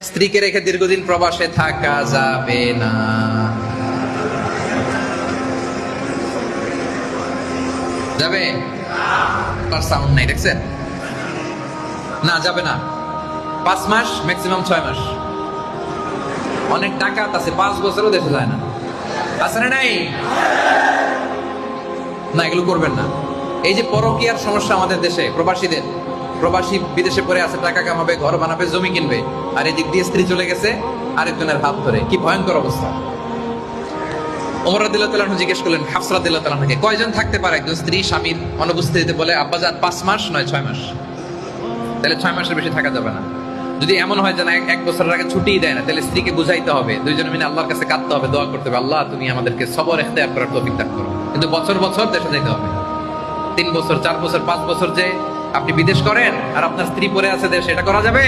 স্ত্রীকে রেখে দীর্ঘদিন প্রবাসে থাকা যাবে না। যাবে? তার সাউন্ড নাই, দেখছেন? না, যাবে না। 5 মাস, ম্যাক্সিমাম 6 মাস। অনেক ডাকাত আছে 5 বছরও দেশে যায় না। আছে না নাই? না, এগুলো করবেন না। এই যে পরকীয়ার সমস্যা আমাদের দেশে, প্রবাসী বিদেশে পড়ে আছে, টাকা কামাবে, ঘর বানাবে, জমি কিনবে, আর এদিক দিয়ে স্ত্রী চলে গেছে আরেকজনের হাত ধরে। কি ভয়ঙ্কর অবস্থা! ওমর রাদিয়াল্লাহু তাআলা জিজ্ঞেস করলেন হাফসা রাদিয়াল্লাহু তাআলাকে, কয়জন থাকতে পারে একজন স্ত্রী স্বামীর অনুপস্থিতিতে? বলে, আব্বাজান 5 মাস নয় 6 মাস। তাহলে 6 মাসের বেশি থাকা যাবে না। যদি এমন হয় যে না, 1 বছরের আগে ছুটিই দেয় না, তাহলে স্ত্রীকে বুঝাইতে হবে, দুইজনে মিলে আল্লাহর কাছে কাঁদতে হবে, দোয়া করতে হবে, আল্লাহ তুমি আমাদেরকে সবর ইখতিয়ার করার তৌফিক দান করো। কিন্তু বছর বছর দেশে যেতে হবে। 3 বছর, 4 বছর, 5 বছর যে আপনি বিদেশ করেন আর আপনার স্ত্রী পড়ে আছে দেশে, এটা করা যাবে?